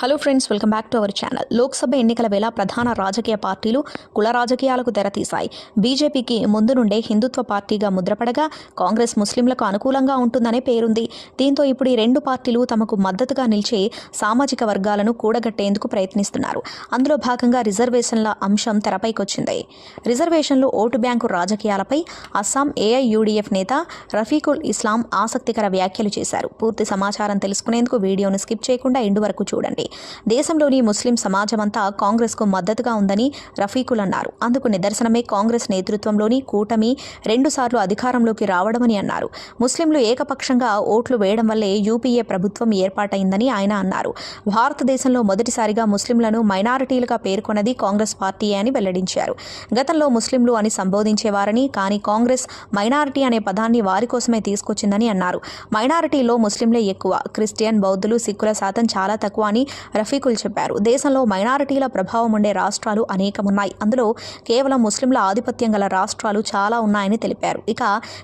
Hello friends, welcome back to our channel. Lok Sabha ఎన్నికల వేళ ప్రధాన రాజకీయ పార్టీలు కుల రాజకీయాలకు తెరతీశాయి. బీజేపీకి ముందు నుండే హిందుత్వ పార్టీగా ముద్రపడగా, కాంగ్రెస్ ముస్లింలకు అనుకూలంగా ఉంటుందనే పేరుంది. దీంతో ఇప్పుడు ఈ రెండు పార్టీలు తమకు మద్దతుగా నిలిచే సామాజిక వర్గాలను కూడగట్టేందుకు ప్రయత్నిస్తున్నారు. అందులో భాగంగా రిజర్వేషన్ల అంశం తెరపైకొచ్చింది. రిజర్వేషన్లు, ఓటు బ్యాంకు రాజకీయాలపై అస్సాం ఏఐయుడిఎఫ్ నేత రఫీకుల్ ఇస్లాం ఆసక్తికర వ్యాఖ్యలు చేశారు. పూర్తి సమాచారం తెలుసుకునేందుకు వీడియోను స్కిప్ చేయకుండా ఎండు వరకు చూడండి. దేశంలోని ముస్లిం సమాజమంతా కాంగ్రెస్కు మద్దతుగా ఉందని రఫీకుల్ అన్నారు. అందుకు నిదర్శనమే కాంగ్రెస్ నేతృత్వంలోని కూటమి 2 సార్లు అధికారంలోకి రావడమని అన్నారు. ముస్లింలు ఏకపక్షంగా ఓట్లు వేయడం వల్లే యూపీఏ ప్రభుత్వం ఏర్పాటైందని ఆయన అన్నారు. భారతదేశంలో మొదటిసారిగా ముస్లింలను మైనారిటీలుగా పేర్కొన్నది కాంగ్రెస్ పార్టీయే అని వెల్లడించారు. గతంలో ముస్లింలు అని సంబోధించేవారని, కానీ కాంగ్రెస్ మైనారిటీ అనే పదాన్ని వారి కోసమే తీసుకొచ్చిందని అన్నారు. మైనారిటీలో ముస్లింలే ఎక్కువ, క్రిస్టియన్, బౌద్ధులు, సిక్కుల శాతం చాలా తక్కువ అని రఫీకుల్ చెప్పారు. దేశంలో మైనారిటీల ప్రభావం ఉండే రాష్ట్రాలు అనేకమున్నాయి. అందులో కేవలం ముస్లింల ఆధిపత్యం గల రాష్ట్రాలు చాలా ఉన్నాయని తెలిపారు. ఇక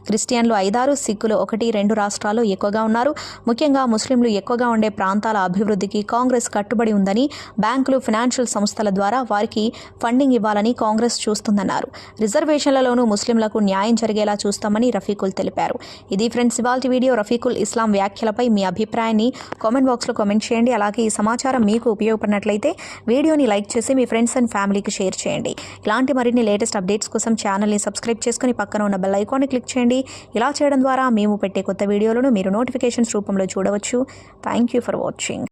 క్రిస్టియన్లు 5-6, సిక్కులు 1-2 రాష్ట్రాల్లో ఎక్కువగా ఉన్నారు. ముఖ్యంగా ముస్లింలు ఎక్కువగా ఉండే ప్రాంతాల అభివృద్ధికి కాంగ్రెస్ కట్టుబడి ఉందని, బ్యాంకులు, ఫైనాన్షియల్ సంస్థల ద్వారా వారికి ఫండింగ్ ఇవ్వాలని కాంగ్రెస్ చూస్తుందన్నారు. రిజర్వేషన్లలోనూ ముస్లింలకు న్యాయం జరిగేలా చూస్తామని రఫీకుల్ తెలిపారు. ఇది ఫ్రెండ్స్ ఇవాల్టి వీడియో. రఫీకుల్ ఇస్లాం వ్యాఖ్యలపై మీ అభిప్రాయాన్ని కామెంట్ బాక్స్లో కామెంట్ చేయండి. అలాగే ఈ సమాచారం మీకు ఉపయోగపడినట్లయితే వీడియోని లైక్ చేసి మీ ఫ్రెండ్స్ అండ్ ఫ్యామిలీకి షేర్ చేయండి. ఇలాంటి మరిన్ని లేటెస్ట్ అప్డేట్స్ కోసం ఛానల్ని సబ్స్క్రైబ్ చేసుకుని పక్కన ఉన్న బెల్ ఐకాన్ని క్లిక్ చేయండి. ఇలా చేయడం ద్వారా మేము పెట్టే కొత్త వీడియోలను మీరు నోటిఫికేషన్స్ రూపంలో చూడవచ్చు. Thank you for watching.